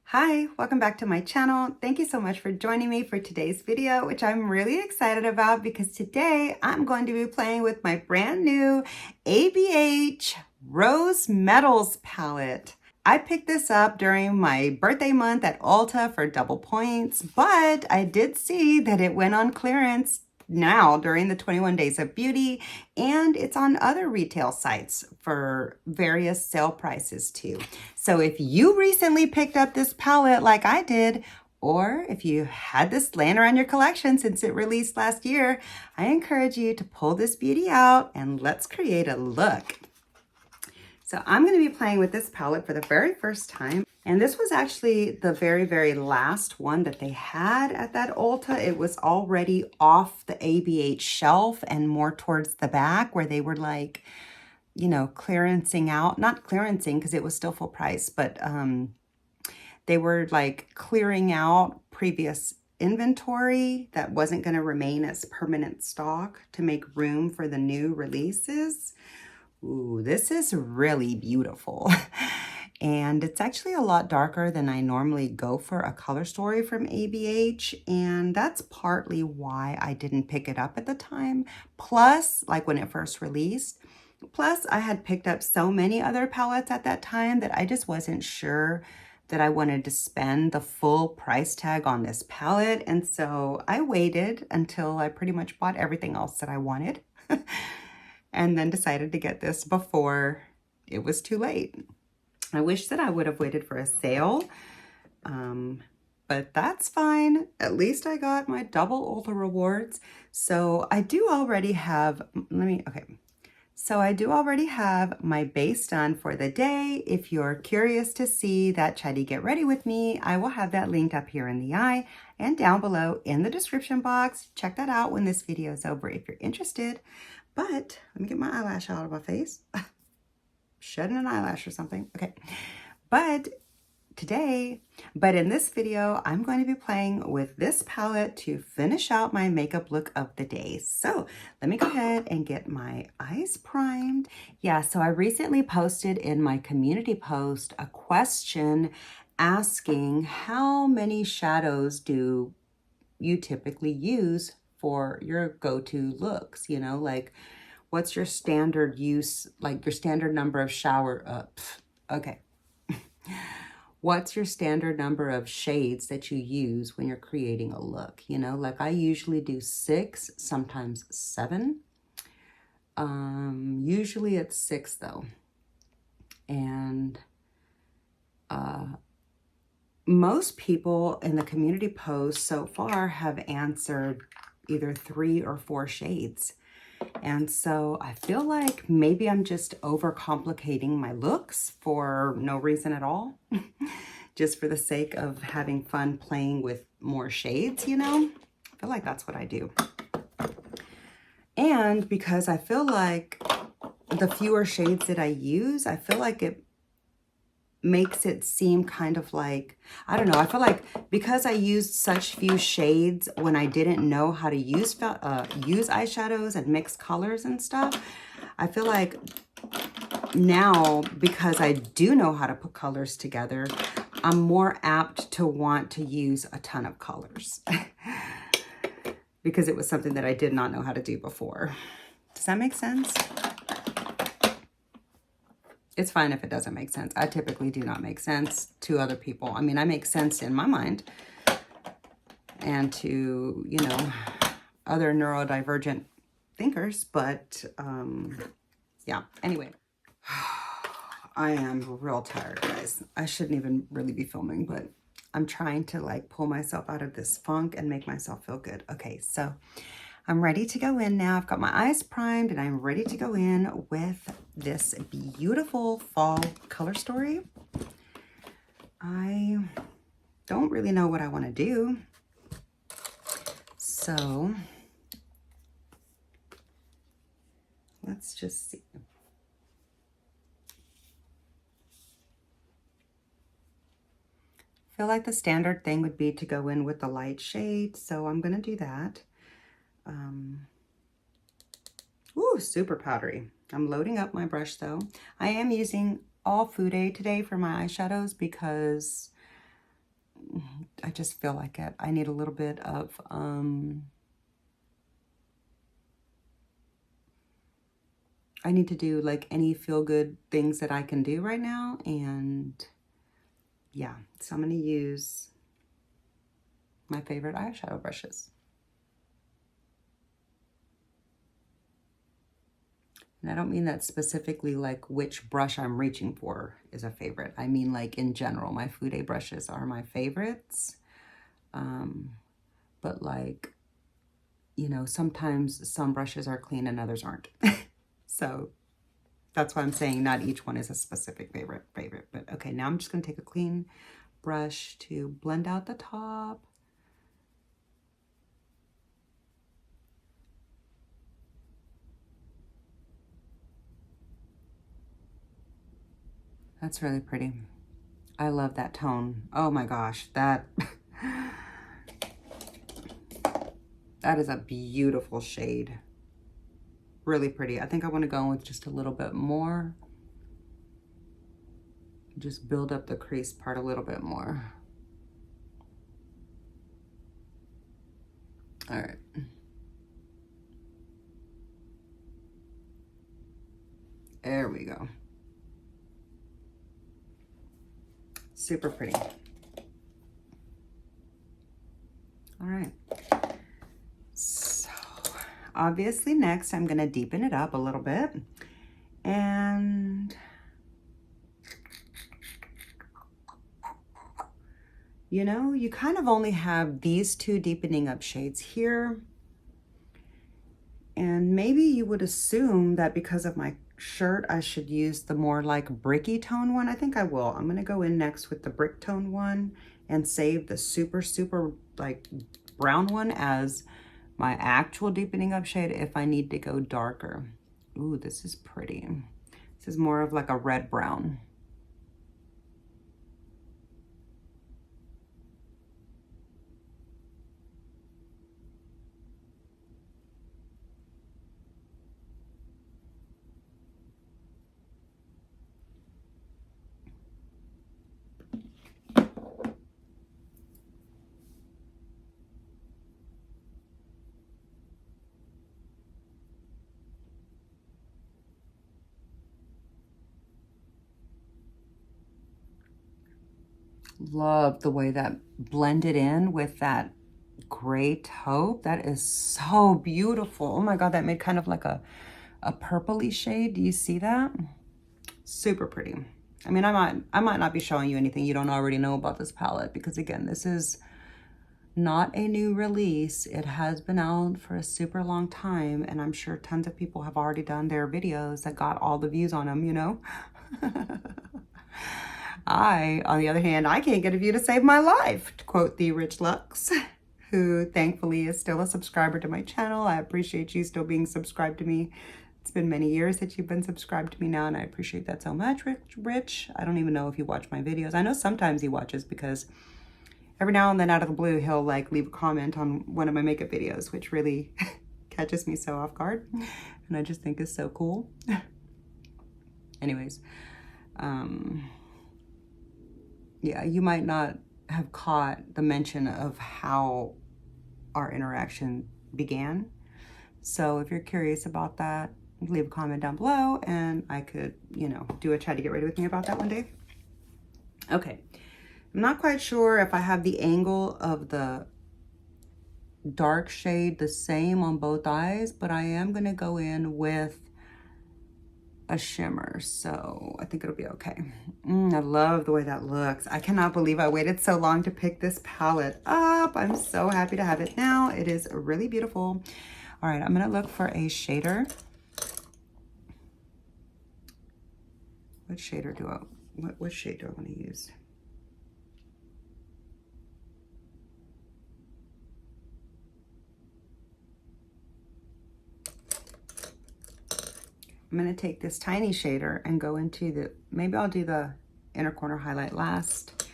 Hi, welcome back to my channel. Thank you so much for joining me for today's video, which I'm really excited about because today I'm going to be playing with my brand new ABH Rose Metals palette. I picked this up during my birthday month at Ulta for double points, but I did see that it went on clearance now during the 21 Days of Beauty, and it's on other retail sites for various sale prices too. So if you recently picked up this palette like I did, or if you had this laying around your collection since it released last year, I encourage you to pull this beauty out and let's create a look. So I'm going to be playing with this palette for the very first time. And this was actually the very last one that they had at that Ulta. It was already off the ABH shelf and more towards the back where they were like, you know, clearancing out, not clearancing because it was still full price, but they were like clearing out previous inventory that wasn't going to remain as permanent stock to make room for the new releases. Ooh, this is really beautiful. And it's actually a lot darker than I normally go for a color story from ABH. And that's partly why I didn't pick it up at the time. Plus, like when it first released, plus I had picked up so many other palettes at that time that I just wasn't sure that I wanted to spend the full price tag on this palette. And so I waited until I pretty much bought everything else that I wanted. And then decided to get this before it was too late. I wish that I would have waited for a sale, but that's fine. At least I got my double Ulta rewards. So I do already have, So I do already have my base done for the day. If you're curious to see that chatty get ready with me, I will have that linked up here in the eye and down below in the description box. Check that out when this video is over if you're interested. But let me get my eyelash out of my face. Shedding an eyelash or something. Okay. But in this video, I'm going to be playing with this palette to finish out my makeup look of the day. So let me go ahead and get my eyes primed. Yeah, so I recently posted in my community post a question asking how many shadows do you typically use for your go-to looks, you know, like what's your standard use, like your standard number of what's your standard number of shades that you use when you're creating a look? You know, like I usually do 6, sometimes 7. Usually it's 6 though. And most people in the community post so far have answered either 3 or 4 shades. And so I feel like maybe I'm just overcomplicating my looks for no reason at all. Just for the sake of having fun playing with more shades, you know? I feel like that's what I do. And because I feel like the fewer shades that I use, I feel like it makes it seem kind of like, I don't know, I feel like because I used such few shades when I didn't know how to use eyeshadows and mix colors and stuff, I feel like now, because I do know how to put colors together, I'm more apt to want to use a ton of colors because it was something that I did not know how to do before. Does that make sense? It's fine if it doesn't make sense. I typically do not make sense to other people. I mean, I make sense in my mind and to, you know, other neurodivergent thinkers, but yeah, anyway. I am real tired, guys. I shouldn't even really be filming, but I'm trying to like pull myself out of this funk and make myself feel good. Okay, so I'm ready to go in now. I've got my eyes primed and I'm ready to go in with this beautiful fall color story. I don't really know what I want to do. So let's just see. I feel like the standard thing would be to go in with the light shade, so I'm going to do that. Ooh, super powdery. I'm loading up my brush though. I am using all Fude today for my eyeshadows because I just feel like it. I need a little bit of, I need to do like any feel-good things that I can do right now. And yeah, so I'm going to use my favorite eyeshadow brushes. And I don't mean that specifically like which brush I'm reaching for is a favorite. I mean like in general, my Fude brushes are my favorites. But like, you know, sometimes some brushes are clean and others aren't. So that's why I'm saying not each one is a specific favorite. But okay, now I'm just going to take a clean brush to blend out the top. That's really pretty. I love that tone. Oh my gosh, that that is a beautiful shade. Really pretty. I think I want to go with just a little bit more. Just build up the crease part a little bit more. All right. There we go. Super pretty. All right. So obviously next I'm going to deepen it up a little bit. And you know, you kind of only have these two deepening up shades here. And maybe you would assume that because of my shirt, I should use the more like bricky tone one. I think I will. I'm going to go in next with the brick tone one and save the super, super like brown one as my actual deepening up shade if I need to go darker. Ooh, this is pretty. This is more of like a red brown. Love the way that blended in with that gray taupe. That is so beautiful. Oh my God, that made kind of like a purpley shade. Do you see that? Super pretty. I mean, I might not be showing you anything you don't already know about this palette because again, this is not a new release. It has been out for a super long time, and I'm sure tons of people have already done their videos that got all the views on them, you know? On the other hand, I can't get a view to save my life, to quote the Rich Lux, who thankfully is still a subscriber to my channel. I appreciate you still being subscribed to me. It's been many years that you've been subscribed to me now, and I appreciate that so much, Rich. I don't even know if you watch my videos. I know sometimes he watches because every now and then out of the blue, he'll like leave a comment on one of my makeup videos, which really catches me so off guard. And I just think is so cool. Anyways, yeah, you might not have caught the mention of how our interaction began. So if you're curious about that, leave a comment down below and I could, you know, do a try to get ready with me about that one day. Okay. I'm not quite sure if I have the angle of the dark shade the same on both eyes, but I am going to go in with a shimmer, so I think it'll be okay. I love the way that looks. I cannot believe I waited so long to pick this palette up. I'm so happy to have it now. It is really beautiful. All right, I'm going to look for a shader. What shader do I, what shade do I want to use? I'm going to take this tiny shader and go into the, maybe I'll do the inner corner highlight last.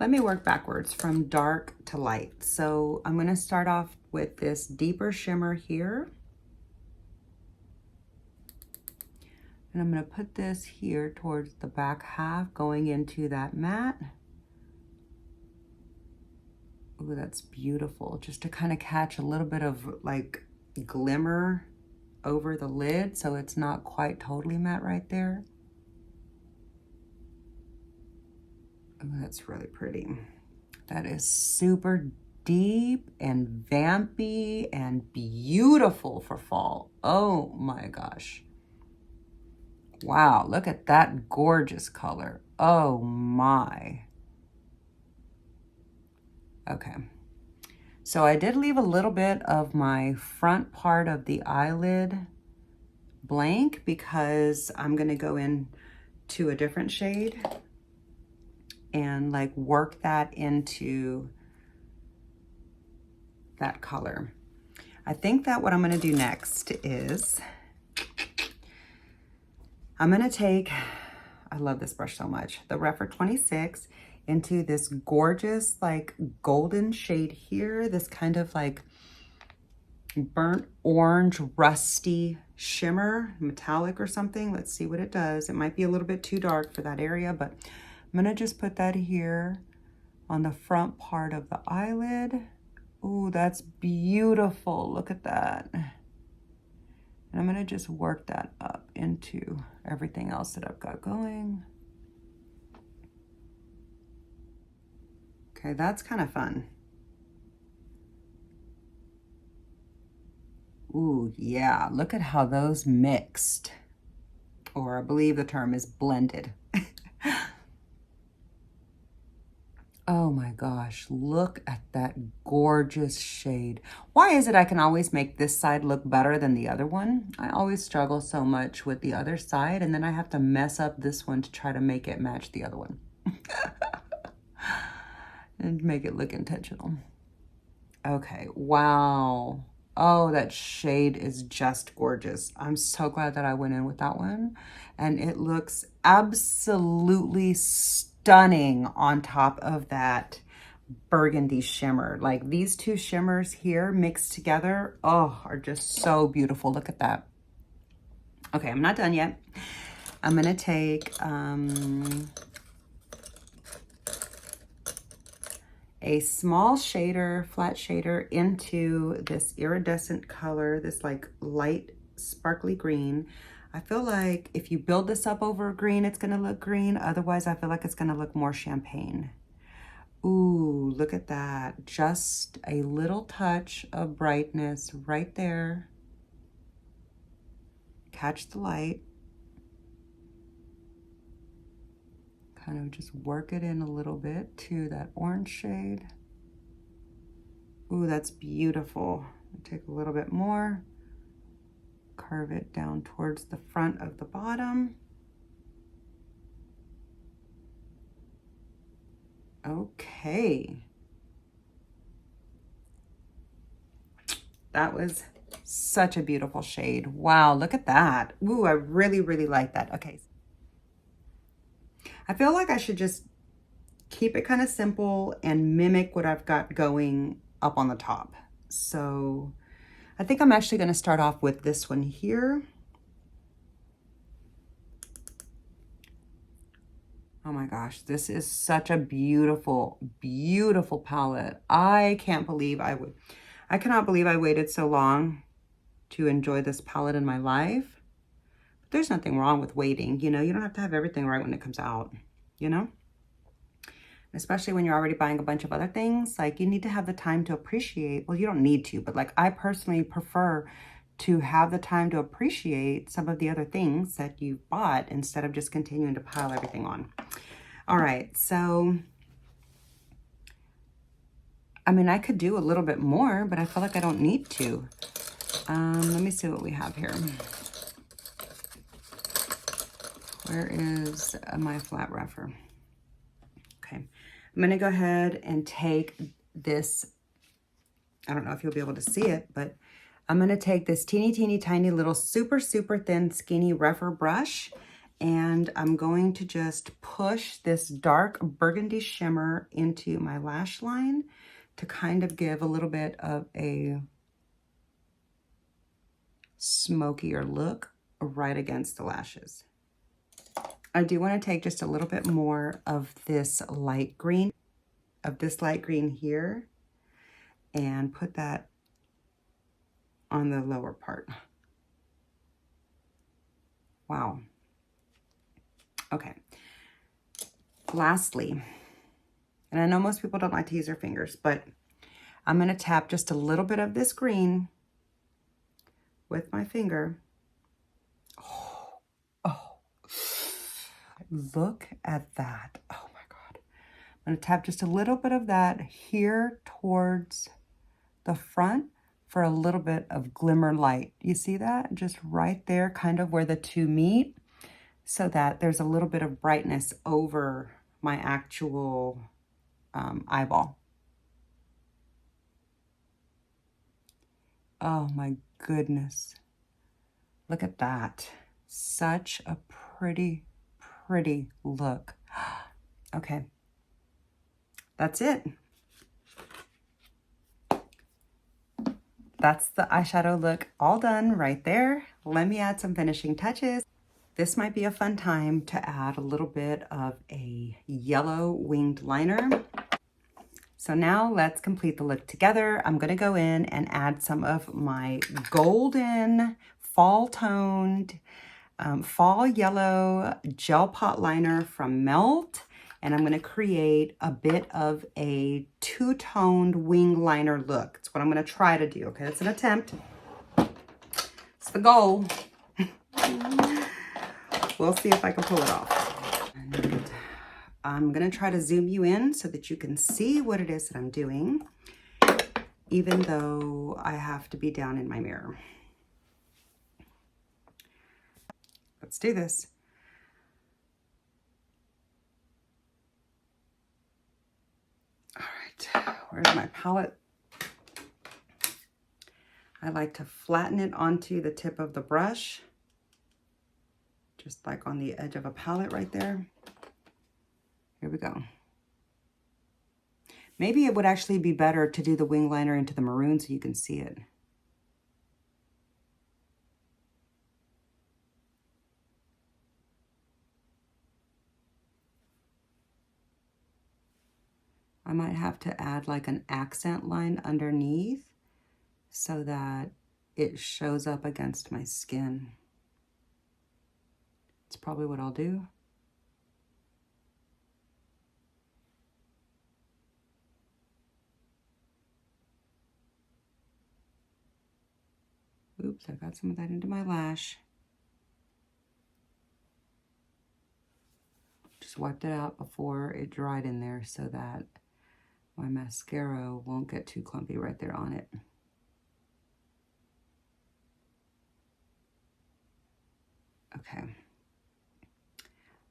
Let me work backwards from dark to light. So I'm going to start off with this deeper shimmer here. And I'm going to put this here towards the back half going into that matte. Ooh, that's beautiful. Just to kind of catch a little bit of like glimmer over the lid so it's not quite totally matte right there. Oh, that's really pretty. That is super deep and vampy and beautiful for fall. Oh my gosh. Wow, look at that gorgeous color. Oh my. Okay. So I did leave a little bit of my front part of the eyelid blank because I'm gonna go in to a different shade and like work that into that color. I think that what I'm gonna do next is I'm gonna take, I love this brush so much, the Refer 26 into this gorgeous like golden shade here, this kind of like burnt orange, rusty shimmer, metallic or something. Let's see what it does. It might be a little bit too dark for that area, but I'm gonna just put that here on the front part of the eyelid. Ooh, that's beautiful. Look at that. And I'm gonna just work that up into everything else that I've got going. Okay, that's kind of fun. Ooh, yeah, look at how those mixed. Or I believe the term is blended. Oh my gosh, look at that gorgeous shade. Why is it I can always make this side look better than the other one? I always struggle so much with the other side, and then I have to mess up this one to try to make it match the other one. And make it look intentional. Okay, wow. Oh, that shade is just gorgeous. I'm so glad that I went in with that one. And it looks absolutely stunning on top of that burgundy shimmer. Like these two shimmers here mixed together, oh, are just so beautiful. Look at that. Okay, I'm not done yet. I'm gonna take a small shader, flat shader, into this iridescent color, this like light sparkly green. I feel like if you build this up over green, it's gonna look green. Otherwise, I feel like it's gonna look more champagne. Ooh, look at that. Just a little touch of brightness right there. Catch the light. Kind of just work it in a little bit to that orange shade. Ooh, that's beautiful. Take a little bit more. Curve it down towards the front of the bottom. Okay. That was such a beautiful shade. Wow, look at that. Ooh, I really, really like that. Okay. I feel like I should just keep it kind of simple and mimic what I've got going up on the top. So I think I'm actually going to start off with this one here. Oh my gosh, this is such a beautiful, beautiful palette. I cannot believe I waited so long to enjoy this palette in my life. But there's nothing wrong with waiting. You know, you don't have to have everything right when it comes out, you know? Especially when you're already buying a bunch of other things, like you need to have the time to appreciate. Well, you don't need to, but like I personally prefer to have the time to appreciate some of the other things that you bought instead of just continuing to pile everything on. All right, so I mean, I could do a little bit more, but I feel like I don't need to. Let me see what we have here. Where is my flat rougher? Okay, I'm gonna go ahead and take this, I don't know if you'll be able to see it, but I'm gonna take this teeny tiny little super thin skinny rougher brush, and I'm going to just push this dark burgundy shimmer into my lash line to kind of give a little bit of a smokier look right against the lashes. I do want to take just a little bit more of this light green, here, and put that on the lower part. Wow. Okay. Lastly, and I know most people don't like to use their fingers, but I'm going to tap just a little bit of this green with my finger. Oh, look at that. Oh my God. I'm going to tap just a little bit of that here towards the front for a little bit of glimmer light. You see that? Just right there, kind of where the two meet, so that there's a little bit of brightness over my actual eyeball. Oh my goodness. Look at that. Such a pretty, pretty look. Okay. That's it. That's the eyeshadow look all done right there. Let me add some finishing touches. This might be a fun time to add a little bit of a yellow winged liner. So now let's complete the look together. I'm gonna go in and add some of my golden fall toned fall yellow gel pot liner from Melt. And I'm gonna create a bit of a two-toned wing liner look. That's what I'm gonna try to do, okay? That's an attempt. It's the goal. We'll see if I can pull it off. And I'm gonna try to zoom you in so that you can see what it is that I'm doing, even though I have to be down in my mirror. Let's do this. All right, where's my palette? I like to flatten it onto the tip of the brush, just like on the edge of a palette right there. Here we go. Maybe it would actually be better to do the wing liner into the maroon so you can see it. I might have to add like an accent line underneath so that it shows up against my skin. It's probably what I'll do. Oops, I got some of that into my lash. Just wiped it out before it dried in there so that my mascara won't get too clumpy right there on it. Okay.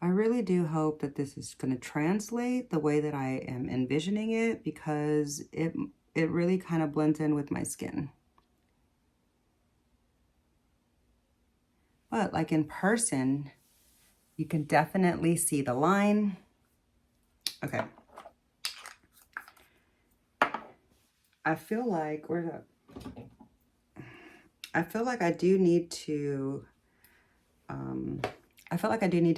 I really do hope that this is going to translate the way that I am envisioning it, because it really kind of blends in with my skin. But like in person, you can definitely see the line. Okay. I feel like, where's that? I feel like I do need to,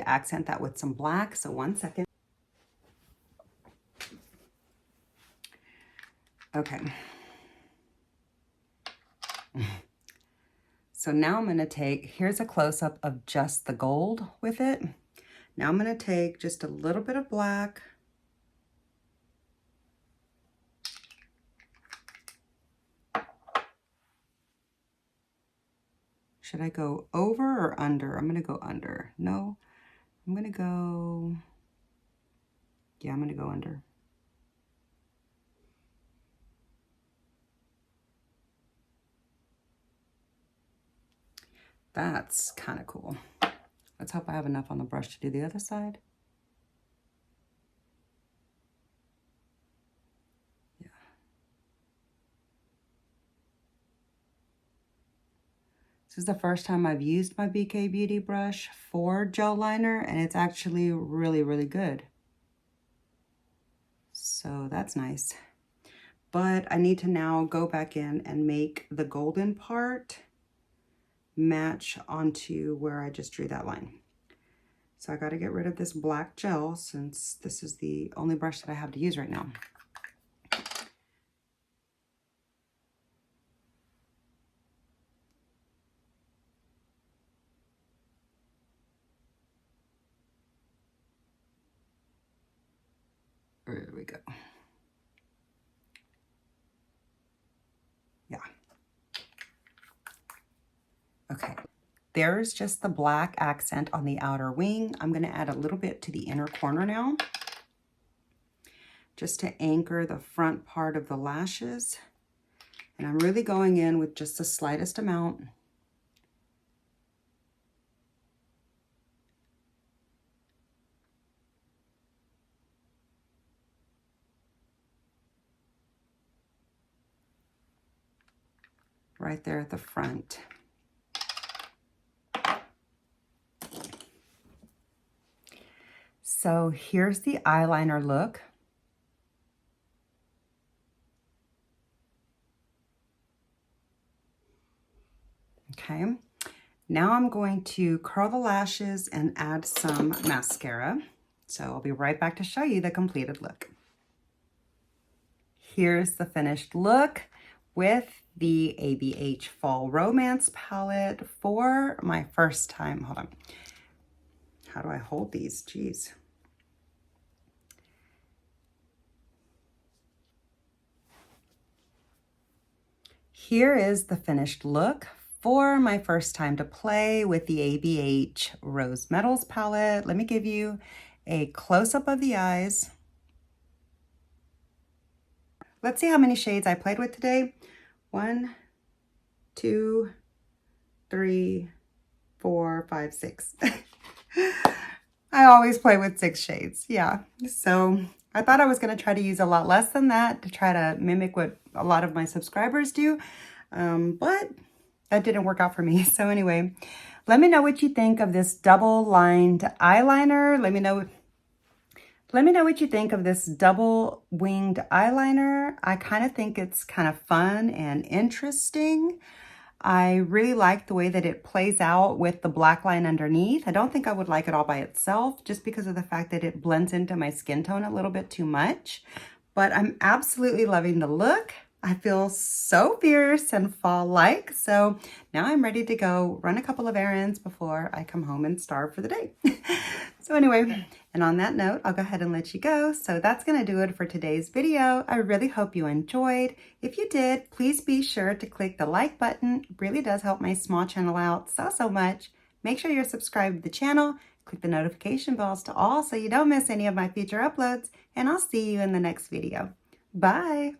accent that with some black. So 1 second. Okay. So now I'm gonna take, here's a close-up of just the gold with it. Now I'm gonna take just a little bit of black. Should I go over or under? I'm gonna go under. No, I'm gonna go, yeah, I'm gonna go under. That's kind of cool. Let's hope I have enough on the brush to do the other side. Yeah. This is the first time I've used my BK Beauty brush for gel liner, and it's actually really, really good. So that's nice. But I need to now go back in and make the golden part match onto where I just drew that line. So I got to get rid of this black gel since this is the only brush that I have to use right now. There we go. Yeah. Okay. There's just the black accent on the outer wing. I'm going to add a little bit to the inner corner now, just to anchor the front part of the lashes. And I'm really going in with just the slightest amount. Right there at the front. So here's the eyeliner look. Okay, now I'm going to curl the lashes and add some mascara. So I'll be right back to show you the completed look. Here's the finished look with the ABH Fall Romance palette for my first time. Hold on. How do I hold these? Jeez. Here is the finished look for my first time to play with the ABH Rose Metals palette. Let me give you a close-up of the eyes. Let's see how many shades I played with today. 1, 2, 3, 4, 5, 6. I always play with 6 shades. Yeah. So I thought I was going to try to use a lot less than that to try to mimic what a lot of my subscribers do. But that didn't work out for me. So anyway, let me know what you think of this double lined eyeliner. Let me know what you think of this double winged eyeliner. I kind of think it's kind of fun and interesting. I really like the way that it plays out with the black line underneath. I don't think I would like it all by itself just because of the fact that it blends into my skin tone a little bit too much. But I'm absolutely loving the look. I feel so fierce and fall-like. So now I'm ready to go run a couple of errands before I come home and starve for the day. So anyway, and on that note, I'll go ahead and let you go. So that's going to do it for today's video. I really hope you enjoyed. If you did, please be sure to click the like button. It really does help my small channel out so much. Make sure you're subscribed to the channel. Click the notification bells to all so you don't miss any of my future uploads. And I'll see you in the next video. Bye.